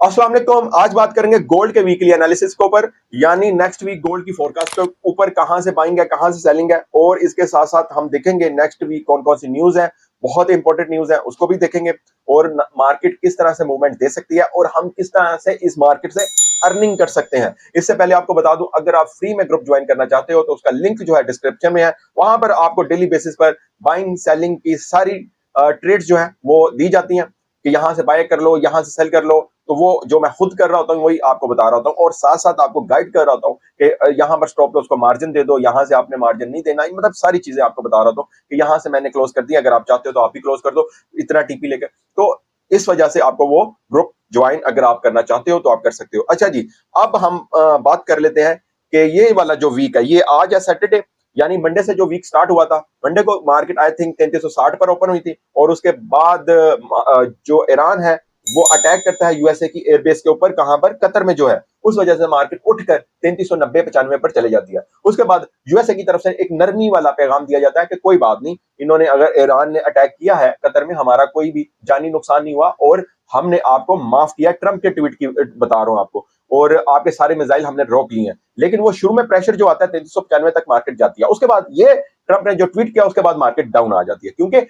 अस्सलाम वालेकुम। आज बात करेंगे गोल्ड के वीकली एनालिसिस के ऊपर, यानी नेक्स्ट वीक गोल्ड की फोरकास्ट के ऊपर कहां से बाइंग है, कहां से सेलिंग है, और इसके साथ साथ हम देखेंगे नेक्स्ट वीक कौन कौन सी न्यूज है, बहुत इंपॉर्टेंट न्यूज है, उसको भी देखेंगे। और मार्केट किस तरह से मूवमेंट दे सकती है और हम किस तरह से इस मार्केट से अर्निंग कर सकते हैं। इससे पहले आपको बता दूं, अगर आप फ्री में ग्रुप ज्वाइन करना चाहते हो तो उसका लिंक जो है डिस्क्रिप्शन में है। वहां पर आपको डेली बेसिस पर बाइंग सेलिंग की सारी ट्रेड्स जो है वो दी जाती हैं कि यहां से बाय कर लो, यहां से सेल कर लो। तो वो जो मैं खुद कर रहा होता हूँ वही आपको बता रहा होता हूँ, और साथ साथ आपको गाइड कर रहा होता हूँ कि यहाँ पर स्टॉप लॉस को मार्जिन दे दो, यहाँ से आपने मार्जिन नहीं देना, मतलब सारी चीजें आपको बता रहा होता हूँ कि यहाँ से मैंने क्लोज कर दिया, अगर आप चाहते हो तो आप भी क्लोज कर दो इतना टीपी लेकर। तो इस वजह से आपको वो ग्रुप ज्वाइन अगर आप करना चाहते हो तो आप कर सकते हो। अच्छा जी, अब हम बात कर लेते हैं कि ये वाला जो वीक है, ये आज है सैटरडे, यानी मंडे से जो वीक स्टार्ट हुआ था। मंडे को मार्केट आई थिंक 3360 पर ओपन हुई थी, और उसके बाद जो ईरान है वो अटैक करता है यूएसए की एयरबेस के ऊपर, कहां पर, कतर में जो है। उस वजह से मार्केट उठकर 3390-95 पर चले जाती है। उसके बाद यूएसए की तरफ से एक नरमी वाला पैगाम दिया जाता है कि कोई बात नहीं, इन्होंने अगर ईरान ने अटैक किया है कतर में, हमारा कोई भी जानी नुकसान नहीं हुआ और हमने आपको माफ किया। ट्रंप के ट्वीट की बता रहा हूं आपको, और आपके सारे मिसाइल हमने रोक लिए हैं। लेकिन वो शुरू में प्रेशर जो आता है 3395 तक मार्केट जाती है। उसके बाद ये ट्रंप ने जो ट्वीट किया उसके बाद मार्केट डाउन आ जाती है, क्योंकि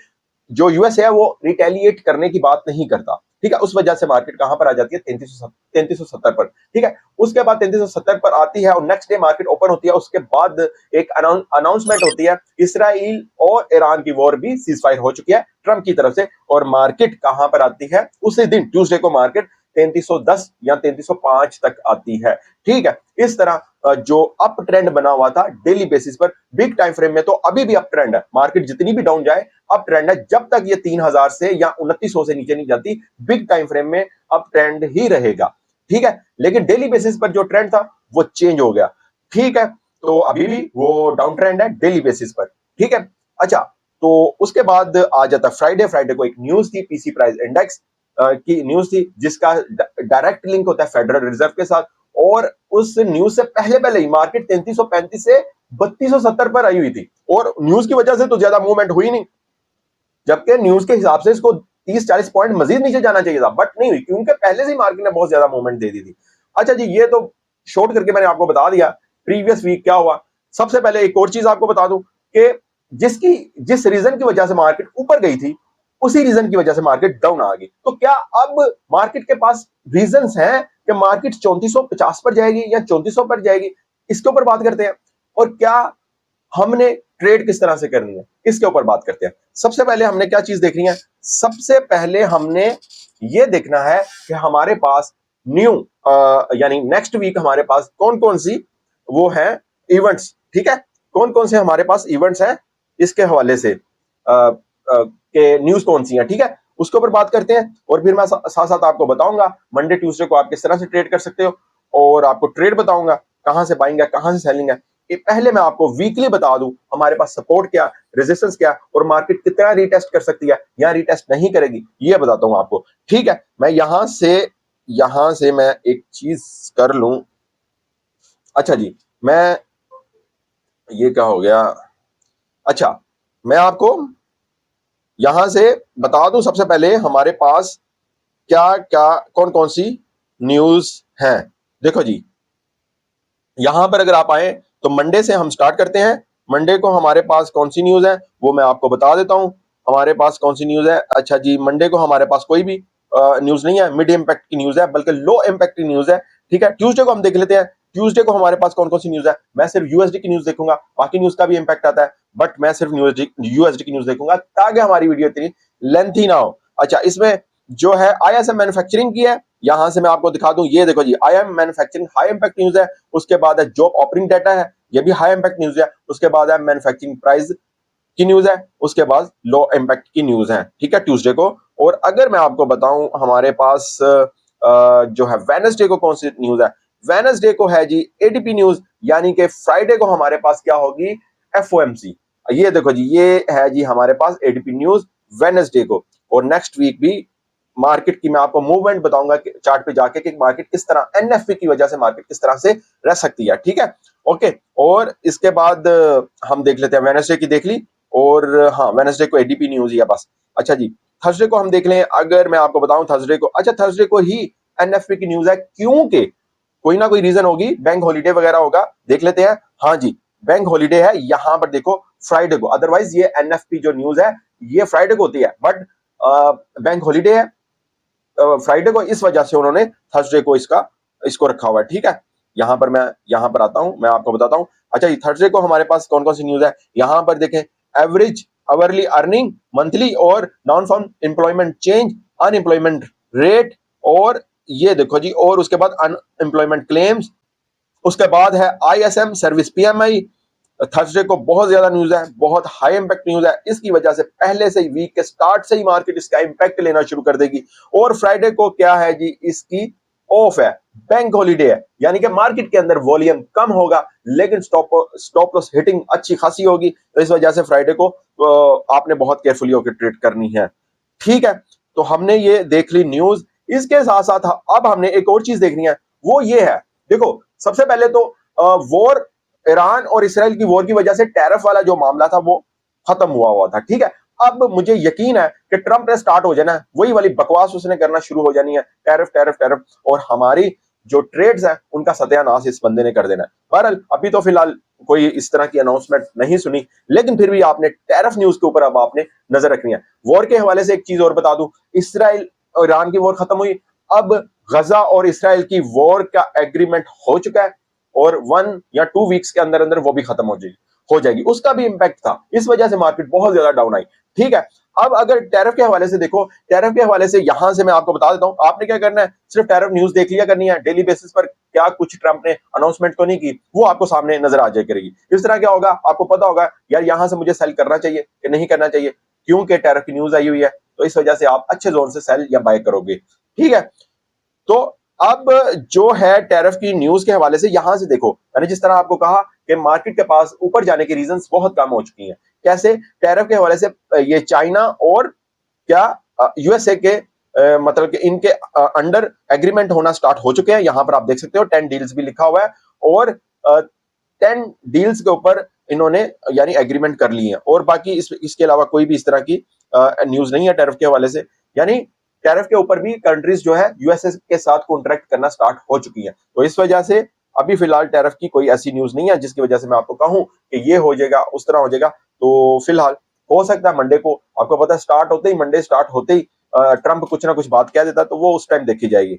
जो यूएस है वो रिटेलिएट करने की बात नहीं करता। ठीक है, उस वजह से मार्केट कहां पर आ जाती है, 3370 पर। ठीक है, उसके बाद 3370 पर आती है और नेक्स्ट डे मार्केट ओपन होती है। उसके बाद एक अनाउंसमेंट होती है, इसराइल और ईरान की वॉर भी सीज फायर हो चुकी है ट्रंप की तरफ से, और मार्केट कहां पर आती है, उसी दिन ट्यूसडे को मार्केट 3310 या 3305 तक आती है। ठीक है, इस तरह जो अप ट्रेंड बना हुआ था डेली बेसिस पर, बिग टाइम फ्रेम में तो अभी भी अप ट्रेंड है। मार्केट जितनी भी डाउन जाए अप ट्रेंड है, जब तक ये 3000 से या 2900 से नीचे नहीं जाती, बिग टाइम फ्रेम में अप ट्रेंड ही रहेगा। ठीक है, लेकिन डेली बेसिस पर जो ट्रेंड था वो चेंज हो गया। ठीक है, तो अभी भी वो डाउन ट्रेंड है डेली बेसिस पर। ठीक है, अच्छा, तो उसके बाद आ जाता फ्राइडे। फ्राइडे को एक न्यूज थी, पीसी प्राइस इंडेक्स की न्यूज थी, जिसका डायरेक्ट लिंक होता है फेडरल रिजर्व के साथ। और उस न्यूज से पहले पहले ही मार्केट 3335 से 3270 पर आई हुई थी, और न्यूज की वजह से तो ज्यादा मूवमेंट हुई नहीं, जबकि न्यूज के हिसाब से इसको 30-40 पॉइंट मजीद नीचे जाना चाहिए था, बट नहीं हुई, क्योंकि पहले से ही मार्केट ने बहुत ज्यादा मूवमेंट दे दी थी। अच्छा जी, ये तो शॉर्ट करके मैंने आपको बता दिया प्रीवियस वीक क्या हुआ। सबसे पहले एक और चीज आपको बता दूं कि जिस रीजन की वजह से मार्केट ऊपर गई थी, उसी रीजन की वजह से मार्केट डाउन आ गई। तो क्या अब मार्केट के पास रीजन हैं कि मार्केट 3450 पर जाएगी या 3400 पर जाएगी? इसके ऊपर बात करते हैं। और क्या हमने ट्रेड किस तरह से करनी है, इसके ऊपर बात करते हैं। सबसे पहले हमने क्या चीज देखनी है, सबसे पहले हमने ये देखना है कि हमारे पास न्यू यानी नेक्स्ट वीक हमारे पास कौन कौन सी वो है इवेंट्स। ठीक है, कौन कौन से हमारे पास इवेंट्स हैं, इसके हवाले से के न्यूज कौन सी है। ठीक है, उसके ऊपर बात करते हैं, और फिर मैं साथ साथ आपको बताऊंगा मंडे ट्यूसडे को आप किस तरह से ट्रेड कर सकते हो, और आपको ट्रेड बताऊंगा कहां से बाइंग है, कहां से सेलिंग है। पहले मैं आपको वीकली बता दूं हमारे पास सपोर्ट क्या, रेजिस्टेंस क्या, और मार्केट कितना रीटेस्ट कर सकती है या रीटेस्ट नहीं करेगी, ये बताता हूं आपको। ठीक है, मैं यहां से मैं एक चीज कर लूं। अच्छा जी, मैं ये क्या हो गया, अच्छा, मैं आपको यहां से बता दूं सबसे पहले हमारे पास क्या क्या कौन कौन सी न्यूज हैं। देखो जी, यहां पर अगर आप आए तो मंडे से हम स्टार्ट करते हैं। मंडे को हमारे पास कौन सी न्यूज है वो मैं आपको बता देता हूं। हमारे पास कौन सी न्यूज है, अच्छा जी, मंडे को हमारे पास कोई भी न्यूज नहीं है, मिड इम्पैक्ट की न्यूज है, बल्कि लो इम्पैक्ट की न्यूज है। ठीक है, ट्यूसडे को हम देख लेते हैं। ट्यूसडे को हमारे पास कौन कौन सी न्यूज है, मैं सिर्फ यूएसडी की न्यूज देखूंगा, बाकी न्यूज का भी इम्पैक्ट आता है, बट मैं सिर्फ यूएसडी की न्यूज देखूंगा ताकि हमारी वीडियो इतनी लेंथी ना हो। अच्छा, इसमें जो है आईएसएम मैन्युफैक्चरिंग की है, यहां से मैं आपको दिखा दूं, ये देखो जी, I'm manufacturing high impact news है। उसके बाद है जॉब ऑपरेटिंग डाटा है, ये भी हाई इंपैक्ट न्यूज है। उसके बाद है मैन्युफैक्चरिंग प्राइस की न्यूज है। उसके बाद लो इंपैक्ट की न्यूज है। ठीक है, ट्यूसडे को। और अगर मैं आपको बताऊं हमारे पास जो है वेडनेसडे को कौन सी न्यूज है, वेडनेसडे को है जी एडीपी न्यूज, यानी कि फ्राइडे को हमारे पास क्या होगी, एफओएमसी। ये देखो जी, ये है जी हमारे पास एडीपी न्यूज वेडनेसडे को। और नेक्स्ट वीक भी मार्केट की मैं आपको मूवमेंट बताऊंगा कि चार्ट पे जाके कि मार्केट किस तरह एनएफपी की वजह से मार्केट किस तरह से रह सकती है। ठीक है, ओके। और इसके बाद हम देख लेते हैं, वेडनेसडे की देख ली, और हाँ, वेडनेसडे को एडीपी न्यूज ही है बस। अच्छा जी, थर्सडे को हम देख लें। अगर मैं आपको बताऊं थर्सडे को, अच्छा, थर्सडे को ही एनएफपी की न्यूज है, क्योंकि कोई ना कोई रीजन होगी, बैंक हॉलीडे वगैरह होगा, देख लेते हैं। हाँ जी, बैंक हॉलीडे है यहां पर देखो फ्राइडे को, अदरवाइज ये एनएफपी जो न्यूज है ये फ्राइडे को होती है, बट बैंक हॉलीडे है फ्राइडे को, इस वजह से उन्होंने थर्सडे को इसको रखा हुआ है। ठीक है, यहां पर आता हूं, मैं आपको बताता हूं। अच्छा, ये थर्सडे को हमारे पास कौन कौन सी न्यूज है, यहां पर देखें, एवरेज आवरली अर्निंग मंथली और non farm employment change, unemployment rate, और ये देखो जी, और उसके बाद अनएम्प्लॉयमेंट क्लेम्स, उसके बाद है आईएसएम सर्विस पीएमआई। थर्सडे को बहुत ज्यादा न्यूज है, बहुत हाई इंपैक्ट न्यूज है, इसकी वजह से पहले से ही वीक के स्टार्ट से ही मार्केट इसका इंपैक्ट लेना शुरू कर देगी। और फ्राइडे को क्या है जी, इसकी ऑफ है, बैंक हॉलीडे है, यानी कि मार्केट के अंदर वॉल्यूम कम होगा, लेकिन स्टॉप लॉस हिटिंग अच्छी खासी होगी। तो इस वजह से फ्राइडे को आपने बहुत केयरफुली होकर ट्रेड करनी है। ठीक है, तो हमने ये देख ली न्यूज। इसके साथ साथ अब हमने एक और चीज देखनी है, वो ये है, देखो सबसे पहले तो वॉर, ईरान और इसराइल की वॉर की वजह से टैरिफ वाला जो मामला था वो खत्म हुआ था। ठीक है, अब मुझे यकीन है कि ट्रंप ने स्टार्ट हो जाना है, वही वाली बकवास उसने करना शुरू हो जानी है, टैरिफ टैरिफ टैरिफ, और हमारी जो ट्रेड्स हैं उनका सत्यानाश इस बंदे ने कर देना है। बहरहाल अभी तो फिलहाल कोई इस तरह की अनाउंसमेंट नहीं सुनी, लेकिन फिर भी आपने टैरिफ न्यूज के ऊपर अब आपने नजर रखनी है। वॉर के हवाले से एक चीज और बता दूं, इसराइल और ईरान की वॉर खत्म हुई, अब गजा और इसराइल की वॉर का एग्रीमेंट हो चुका है, और 1 या 2 वीक्स के अंदर अंदर वो भी खत्म हो जाएगी। उसका भी इंपैक्ट था, इस वजह से मार्केट बहुत ज्यादा डाउन आई। ठीक है, अब अगर टैरिफ के हवाले से देखो, टैरिफ के हवाले से यहां से मैं आपको बता देता हूं, आपने क्या करना है, सिर्फ टैरिफ न्यूज देख लिया करनी है, डेली बेसिस पर क्या कुछ ट्रंप ने अनाउंसमेंट तो नहीं की, वो आपको सामने नजर आ जाए करेगी। इस तरह क्या होगा, आपको पता होगा यार यहां से मुझे सेल करना चाहिए कि नहीं करना चाहिए, क्योंकि टैरिफ की न्यूज आई हुई है, तो इस वजह से आप अच्छे जोन से सेल या बाय करोगे। ठीक है, तो अब जो है टैरिफ की न्यूज के हवाले से यहां से देखो, मैंने जिस तरह आपको कहा कि मार्केट के पास ऊपर जाने की रीजंस बहुत कम हो चुकी हैं। कैसे, टैरिफ के हवाले से ये चाइना और क्या यूएसए के मतलब कि इनके अंडर एग्रीमेंट होना स्टार्ट हो चुके हैं। यहां पर आप देख सकते हो 10 डील्स भी लिखा हुआ है, और 10 डील्स के ऊपर इन्होंने यानी एग्रीमेंट कर ली है, और बाकी इसके अलावा कोई भी इस तरह की न्यूज नहीं है टैरिफ के हवाले से। यानी टैरिफ के ऊपर भी कंट्रीज जो है यूएसए के साथ कॉन्ट्रैक्ट करना स्टार्ट हो चुकी है। तो इस वजह से अभी फिलहाल टैरिफ की कोई ऐसी न्यूज नहीं है जिसकी वजह से मैं आपको कहूं कि ये हो जाएगा उस तरह हो जाएगा। तो फिलहाल हो सकता है मंडे को, आपको पता है स्टार्ट होते ही, मंडे स्टार्ट होते ही ट्रंप कुछ ना कुछ बात कह देता, तो वो उस टाइम देखी जाएगी।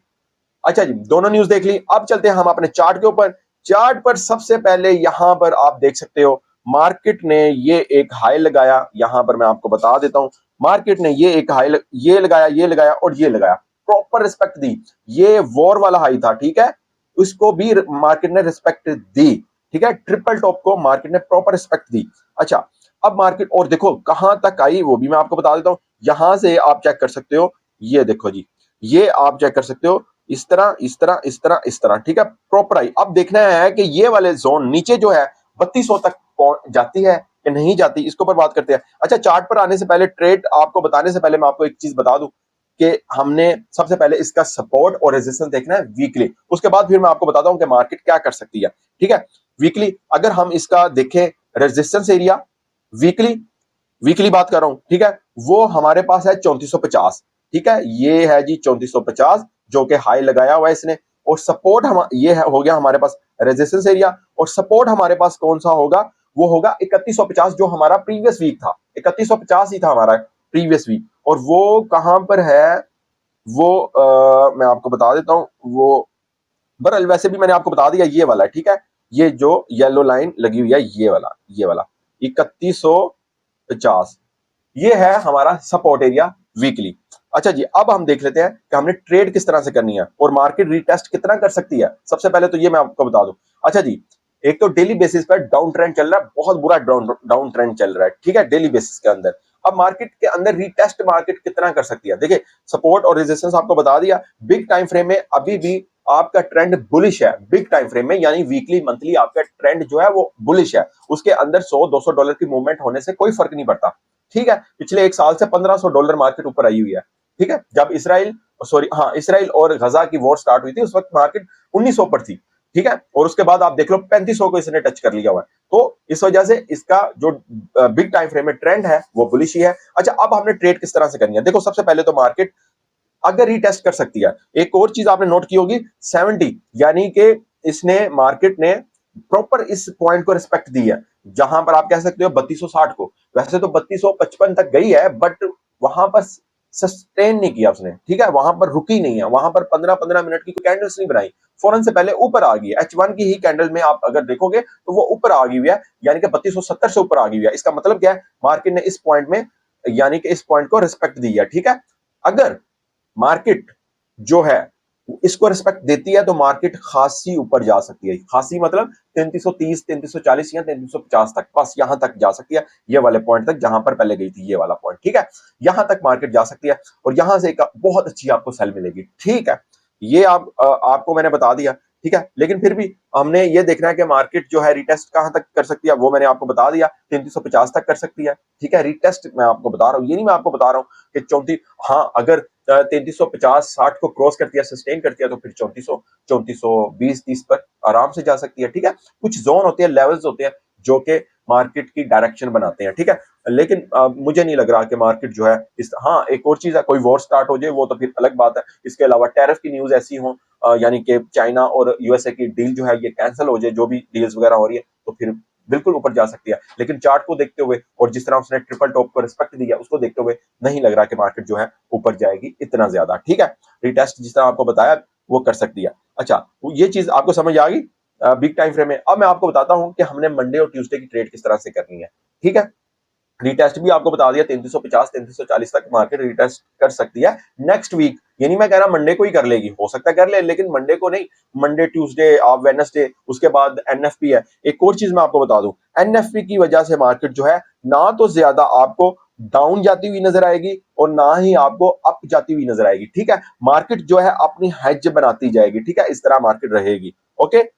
अच्छा जी, दोनों न्यूज देख ली, अब चलते हैं हम अपने चार्ट के ऊपर। चार्ट पर सबसे पहले यहां पर आप देख सकते हो मार्केट ने ये एक हाई लगाया, यहां पर मैं आपको बता देता हूं, मार्केट ने ये एक हाई ये लगाया और ये लगाया, प्रॉपर रिस्पेक्ट दी। ये वॉर वाला हाई था, ठीक है, उसको भी मार्केट ने रिस्पेक्ट दी। ठीक है, ट्रिपल टॉप को मार्केट ने प्रॉपर रिस्पेक्ट दी। अच्छा, अब मार्केट और देखो कहां तक आई वो भी मैं आपको बता देता हूं। यहां से आप चेक कर सकते हो, ये देखो जी, ये आप चेक कर सकते हो, इस तरह इस तरह इस तरह इस तरह। ठीक है, प्रॉपर आई। अब देखना है कि ये वाले जोन नीचे जो है 3200 तक पहुंच जाती है कि नहीं जाती, इसके ऊपर बात करते हैं। अच्छा, चार्ट पर आने से पहले, ट्रेड आपको बताने से पहले मैं आपको एक चीज बता दूं कि हमने सबसे पहले इसका सपोर्ट और रेजिस्टेंस देखना है वीकली, उसके बाद फिर मैं आपको बताता हूं कि मार्केट क्या कर सकती है। ठीक है, वीकली अगर हम इसका देखें, रेजिस्टेंस एरिया वीकली वीकली बात कर रहा हूं, ठीक है, वो हमारे पास है 3450। ठीक है, ये है जी 3450 जो कि हाई लगाया हुआ है इसने, और सपोर्ट हम ये है, हो गया हमारे पास रेजिस्टेंस एरिया, और सपोर्ट हमारे पास कौन सा होगा, वो होगा 3150 जो हमारा प्रीवियस वीक था, 3150 ही था हमारा प्रीवियस वीक। और वो कहां पर है, वो मैं आपको बता देता हूं, वो बरल वैसे भी मैंने आपको बता दिया, ये वाला है। ठीक है, ये जो येलो लाइन लगी हुई है, ये वाला 3150, ये है हमारा सपोर्ट एरिया वीकली। अच्छा जी, अब हम देख लेते हैं कि हमने ट्रेड किस तरह से करनी है और मार्केट रीटेस्ट कितना कर सकती है। सबसे पहले तो ये मैं आपको बता दूं। अच्छा जी, एक तो डेली बेसिस पर डाउन ट्रेंड चल रहा है, बहुत बुरा डाउन ट्रेंड चल रहा है। ठीक है, डेली बेसिस के अंदर अब मार्केट के अंदर रीटेस्ट मार्केट कितना कर सकती है, देखिए सपोर्ट और रेजिस्टेंस आपको बता दिया। बिग टाइम फ्रेम में अभी भी आपका ट्रेंड बुलिश है, बिग टाइम फ्रेम में यानी वीकली मंथली आपका ट्रेंड जो है वो बुलिश है, उसके अंदर $100-200 की मूवमेंट होने से कोई फर्क नहीं पड़ता। ठीक है, पिछले एक साल से $1500 मार्केट ऊपर आई हुई है। ठीक है, जब इसराइल और गजा की वॉर स्टार्ट हुई थी उस वक्त मार्केट 1900 पर थी। ठीक है, और उसके बाद आप देख लो 3500 को इसने टच कर लिया हुआ है। तो इस वजह से इसका जो बिग टाइम फ्रेम में ट्रेंड है वो बुलिश ही है। अच्छा, अब हमने ट्रेड किस तरह से करनी है, देखो सबसे पहले तो मार्केट अगर रीटेस्ट कर सकती है। एक और चीज आपने नोट की होगी, 70, यानी कि इसने मार्केट ने प्रॉपर इस पॉइंट को रिस्पेक्ट दी है, जहां पर आप कह सकते हो 3260 को। वैसे तो 3255 तक गई है, बट वहां पर सस्टेन नहीं किया उसने, ठीक है, वहां पर रुकी नहीं है, वहां पर 15-15 मिनट की कोई कैंडल्स नहीं बनाई, फौरन से पहले ऊपर आ गई है। H1 की ही कैंडल में आप अगर देखोगे तो वो ऊपर आ गई हुई है, यानी कि 3270 से ऊपर आ गई हुई है। इसका मतलब क्या है, मार्केट ने इस पॉइंट में, यानी कि इस पॉइंट को रिस्पेक्ट दी है, ठीक है। अगर मार्केट जो है इसको रिस्पेक्ट देती है तो मार्केट खासी ऊपर जा सकती है, खासी मतलब 3330, 3340 या 3350 तक, बस यहां तक जा सकती है, ये वाले पॉइंट तक जहां पर पहले गई थी, ये वाला पॉइंट, ठीक है। यहां तक मार्केट जा सकती है और यहां से एक बहुत अच्छी आपको सेल मिलेगी, ठीक है। ये आपको मैंने बता दिया, ठीक है। लेकिन फिर भी हमने ये देखना है कि मार्केट जो है रिटेस्ट कहां तक कर सकती है, वो मैंने आपको बता दिया, 3350 तक कर सकती है, ठीक है। रिटेस्ट मैं आपको बता रहा हूं, ये नहीं मैं आपको बता रहा हूं कि 34, हाँ, अगर 3350-60 को क्रॉस करती है, सस्टेन करती है, तो फिर 3400, 3420-30 पर आराम से जा सकती है, ठीक है। कुछ जोन होते हैं, लेवल्स होते हैं जो कि मार्केट की डायरेक्शन बनाते हैं, ठीक है। लेकिन मुझे नहीं लग रहा कि मार्केट जो है इस, हाँ, एक और चीज है, कोई वॉर स्टार्ट हो जाए वो तो फिर अलग बात है। इसके अलावा टैरिफ की न्यूज ऐसी हो, यानी कि चाइना और यूएसए की डील जो है ये कैंसिल हो जाए, जो भी डील्स वगैरह हो रही है, तो फिर बिल्कुल ऊपर जा सकती है। लेकिन चार्ट को देखते हुए और जिस तरह उसने ट्रिपल टॉप को रिस्पेक्ट दिया, उसको देखते हुए नहीं लग रहा कि मार्केट जो है ऊपर जाएगी इतना ज्यादा, ठीक है। रिटेस्ट जिस तरह आपको बताया वो कर सकती है। अच्छा, ये चीज आपको समझ आ गई बिग टाइम फ्रेम में। अब मैं आपको बताता हूं कि हमने मंडे और ट्यूसडे की ट्रेड किस तरह से करनी है, ठीक है। रिटेस्ट भी आपको बता दिया, 3350, 3340 तक मार्केट रिटेस्ट कर सकती है नेक्स्ट वीक। ये नहीं मैं कह रहा मंडे को ही कर लेगी, हो सकता है कर ले, लेकिन मंडे को नहीं, मंडे, ट्यूसडे, आप वेडनेसडे, उसके बाद एनएफपी है। एक और चीज मैं आपको बता दूं, एनएफपी की वजह से मार्केट जो है ना तो ज्यादा आपको डाउन जाती हुई नजर आएगी और ना ही आपको अप जाती हुई नजर आएगी, ठीक है। मार्केट जो है अपनी हेज बनाती जाएगी, ठीक है, इस तरह मार्केट रहेगी, ओके,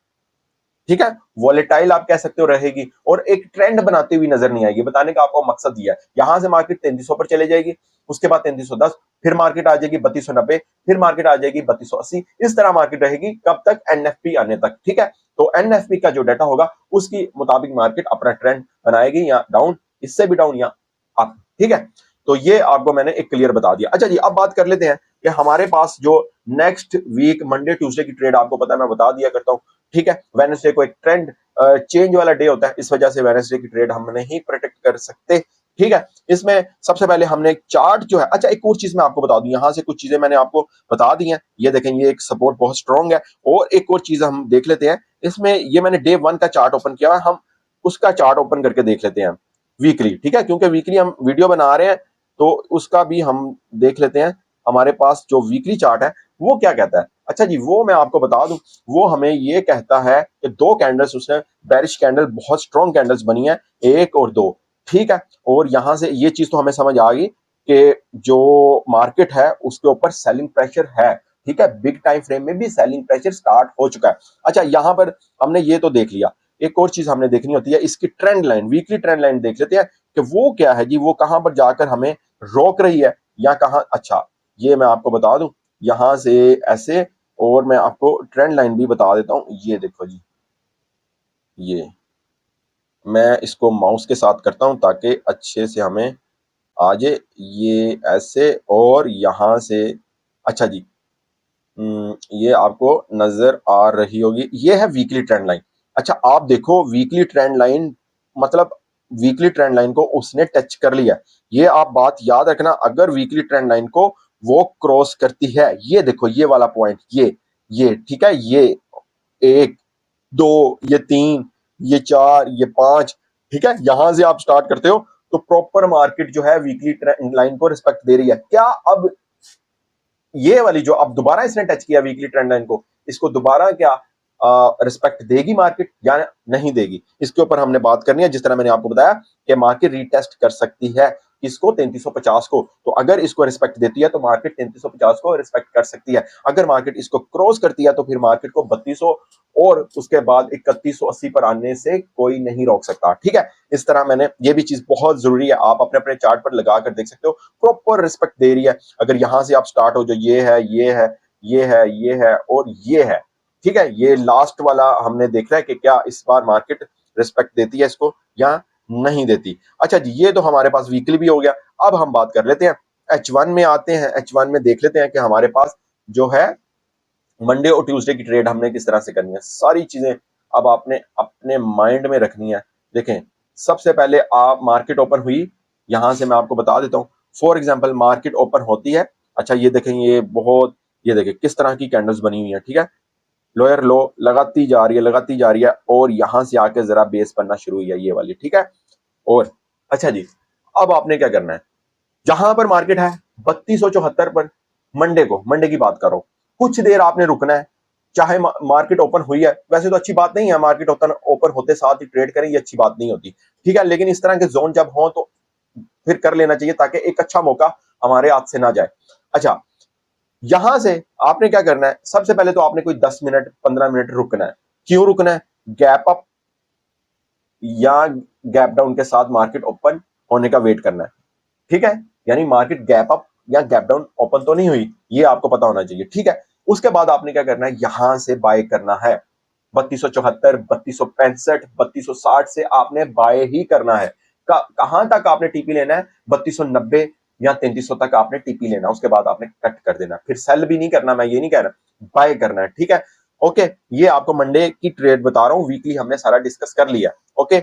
ठीक है। वॉलेटाइल आप कह सकते हो रहेगी और एक ट्रेंड बनाती हुई नजर नहीं आएगी। बताने का आपको मकसद दिया है, यहां से मार्केट 3300 पर चले जाएगी, उसके बाद 3310, फिर मार्केट आ जाएगी 3290, फिर मार्केट आ जाएगी 3280, इस तरह मार्केट रहेगी कब तक, एनएफपी आने तक, ठीक है। तो एनएफपी का जो डाटा होगा उसके मुताबिक मार्केट अपना ट्रेंड बनाएगी, या डाउन, इससे भी डाउन, या अप, ठीक है। तो ये आपको मैंने एक क्लियर बता दिया। अच्छा जी, अब बात कर लेते हैं कि हमारे पास जो नेक्स्ट वीक मंडे ट्यूसडे की ट्रेड, आपको पता है मैं बता दिया करता हूं, ठीक है। वेडनेसडे को एक ट्रेंड चेंज वाला डे होता है, इस वजह से वेडनेसडे की ट्रेड हम नहीं प्रोटेक्ट कर सकते, ठीक है। इसमें सबसे पहले हमने एक चार्ट जो है, अच्छा एक और चीज मैं आपको बता दूं, यहां से कुछ चीजें मैंने आपको बता दी हैं, ये देखें, ये एक सपोर्ट बहुत स्ट्रांग है। और एक और चीज हम देख लेते हैं इसमें, ये मैंने डे 1 का चार्ट ओपन किया है, हम उसका चार्ट ओपन करके देख लेते हैं वीकली, ठीक है, क्योंकि वीकली हम वीडियो बना रहे हैं तो उसका भी हम देख लेते हैं। हमारे पास जो वीकली चार्ट है वो क्या कहता है, अच्छा जी, वो मैं आपको बता दूं, वो हमें ये कहता है कि दो कैंडल्स उसने, बेरिश कैंडल, बहुत स्ट्रॉन्ग कैंडल्स बनी है, एक और दो, ठीक है। और यहां से ये चीज तो हमें समझ आ गई कि जो मार्केट है उसके ऊपर सेलिंग प्रेशर है, ठीक है। बिग टाइम फ्रेम में भी सेलिंग प्रेशर स्टार्ट हो चुका है। अच्छा, यहां पर हमने ये तो देख लिया, एक और चीज हमने देखनी होती है, इसकी trend line, weekly trend line देख लेते हैं कि वो क्या है जी, वो कहां पर जाकर हमें रोक रही है या कहां। अच्छा, ये मैं आपको बता दूं, यहां से ऐसे, और मैं आपको ट्रेंड लाइन भी बता देता हूं, ये देखो जी, ये मैं इसको माउस के साथ करता हूं ताकि अच्छे से हमें आ जाए, ये ऐसे और यहां से। अच्छा जी, ये आपको नजर आ रही होगी, ये है वीकली ट्रेंड लाइन। अच्छा, आप देखो वीकली ट्रेंड लाइन, मतलब वीकली ट्रेंड लाइन को उसने टच कर लिया, ये आप बात याद रखना। अगर वीकली ट्रेंड लाइन को वो क्रॉस करती है, ये देखो ये वाला पॉइंट, ये ठीक है, ये एक, दो, ये तीन, ये चार, ये पांच, ठीक है, यहां से आप स्टार्ट करते हो तो प्रॉपर मार्केट जो है वीकली ट्रेंड लाइन को रिस्पेक्ट दे रही है क्या। अब ये वाली जो अब दोबारा इसने टच किया वीकली ट्रेंड लाइन को, इसको दोबारा क्या रिस्पेक्ट देगी मार्केट या नहीं देगी, इसके ऊपर हमने बात करनी है। जिस तरह मैंने आपको बताया कि मार्केट रीटेस्ट कर सकती है इसको, 3350 को, तो अगर इसको रिस्पेक्ट देती है तो मार्केट 3350 को रिस्पेक्ट कर सकती है। अगर मार्केट इसको क्रॉस करती है तो फिर मार्केट को 3200 और उसके बाद 3180 पर आने से कोई नहीं रोक सकता, ठीक है। इस तरह मैंने, ये भी चीज बहुत जरूरी है, आप अपने अपने चार्ट पर लगा कर देख सकते हो, प्रॉपर रिस्पेक्ट दे रही है। अगर यहां से आप स्टार्ट हो, जो ये है, ये है, ये है, ये है और ये है, ठीक है, ये लास्ट वाला हमने देखना है कि क्या इस बार मार्केट रिस्पेक्ट देती है इसको या नहीं देती। अच्छा जी, ये तो हमारे पास वीकली भी हो गया। अब हम बात कर लेते हैं H1 में आते हैं, H1 में देख लेते हैं कि हमारे पास जो है मंडे और ट्यूसडे की ट्रेड हमने किस तरह से करनी है। सारी चीजें अब आपने अपने माइंड में रखनी है। देखें, सबसे पहले आप मार्केट ओपन हुई, यहां से मैं आपको बता देता हूँ। फॉर एग्जांपल मार्केट ओपन होती है, अच्छा ये देखें, ये देखें किस तरह की कैंडल्स बनी हुई है, ठीक है। लोअर लो लगाती जा रही है, लगाती जा रही है, और यहां से आके जरा बेस बनना शुरू हुई है ये वाली, ठीक है। और अच्छा जी, अब आपने क्या करना है, जहां पर मार्केट है 3274 पर, मंडे की बात करो, कुछ देर आपने रुकना है। चाहे मार्केट ओपन हुई है, वैसे तो अच्छी बात नहीं है मार्केट ओपन होते साथ ही ट्रेड करें, ये अच्छी बात नहीं होती, ठीक है। लेकिन इस तरह के जोन जब हो तो फिर कर लेना चाहिए, ताकि एक अच्छा मौका हमारे हाथ से ना जाए। अच्छा, यहां से आपने क्या करना है, सबसे पहले तो आपने कोई 10 मिनट 15 मिनट रुकना है। क्यों रुकना है? गैप अप या गैप डाउन के साथ मार्केट ओपन होने का वेट करना है, ठीक है। यानी मार्केट गैप अप या गैप डाउन ओपन तो नहीं हुई, ये आपको पता होना चाहिए, ठीक है। उसके बाद आपने क्या करना है, यहां से बाय करना है। 3274, 3265, 3260 से आपने बाय ही करना है। कहां तक आपने टीपी लेना है? 3290 या 3300 तक आपने टीपी लेना, उसके बाद आपने कट कर देना। फिर सेल भी नहीं करना, मैं ये नहीं कह रहा, बाय करना है, ठीक है। ओके, ये आपको मंडे की ट्रेड बता रहा हूं, वीकली हमने सारा डिस्कस कर लिया। ओके,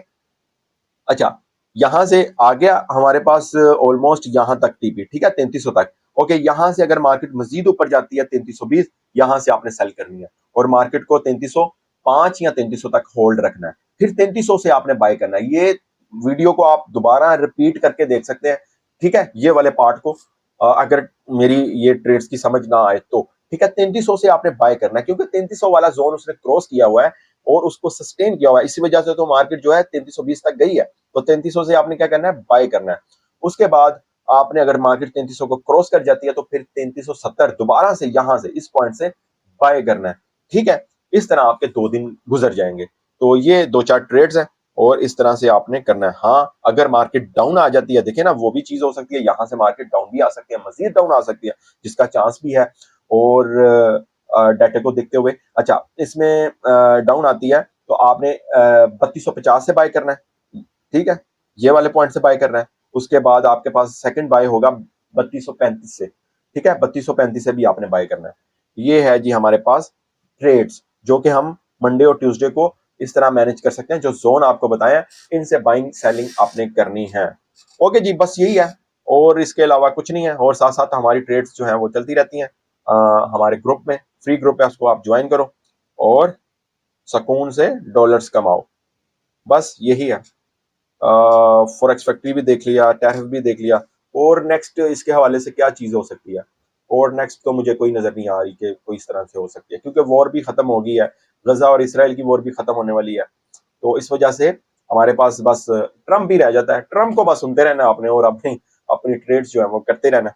अच्छा, यहां से आ गया हमारे पास ऑलमोस्ट यहां तक टीपी, ठीक है, 3300 तक। ओके, यहां से अगर मार्केट मजीद ऊपर जाती है 3320, यहां से आपने सेल करनी है और मार्केट को 3305 या 3300 तक होल्ड रखना है। फिर 3300 से आपने बाय करना है। ये वीडियो को आप दोबारा रिपीट करके देख सकते हैं, ठीक है, ये वाले पार्ट को, अगर मेरी ये ट्रेड्स की समझ ना आए तो, ठीक है। 3300 से आपने बाय करना है, क्योंकि 3300 वाला जोन उसने क्रॉस किया हुआ है और उसको सस्टेन किया हुआ है, इसी वजह से तो मार्केट जो है 3320 तक गई है। तो 3300 से आपने क्या करना है, बाय करना है। उसके बाद आपने अगर मार्केट 3300 को क्रॉस कर जाती है तो फिर 3370 दोबारा से यहां से इस पॉइंट से बाय करना है, ठीक है। इस तरह आपके 2 दिन गुजर जाएंगे। तो ये 2-4 ट्रेड्स हैं और इस तरह से आपने करना है। हाँ, अगर मार्केट डाउन आ जाती है, देखिए ना, वो भी चीज हो सकती है, यहां से मार्केट डाउन भी आ सकती है, मजीद डाउन आ सकती है, जिसका चांस भी है। और डाटा को देखते हुए, अच्छा, इसमें डाउन आती है तो आपने 3250 से बाय करना है, ठीक है, ये वाले पॉइंट से बाय करना है। उसके बाद आपके पास सेकंड बाय होगा 3235 से, ठीक है, 3235 से भी आपने बाय करना है। ये है जी हमारे पास ट्रेड्स, जो कि हम मंडे और ट्यूसडे को इस तरह मैनेज कर सकते हैं। जो जोन आपको बताया, इनसे बाइंग सेलिंग आपने करनी है। ओके जी, बस यही है और इसके अलावा कुछ नहीं है। और साथ साथ हमारी ट्रेड्स जो हैं वो चलती रहती हैं हमारे ग्रुप में, फ्री ग्रुप है, उसको आप ज्वाइन करो और सुकून से डॉलर्स कमाओ। बस यही है। फॉरेक्स फैक्ट्री भी देख लिया, टैरिफ भी देख लिया, और नेक्स्ट इसके हवाले से क्या चीज हो सकती है, और नेक्स्ट तो मुझे कोई नजर नहीं आ रही कि कोई इस तरह से हो सकती है, क्योंकि वॉर भी खत्म हो गई है, गजा और इसराइल की वॉर भी खत्म होने वाली है। तो इस वजह से हमारे पास बस ट्रम्प ही रह जाता है। ट्रम्प को बस सुनते रहना आपने और अपनी अपनी ट्रेड्स जो है वो करते रहना।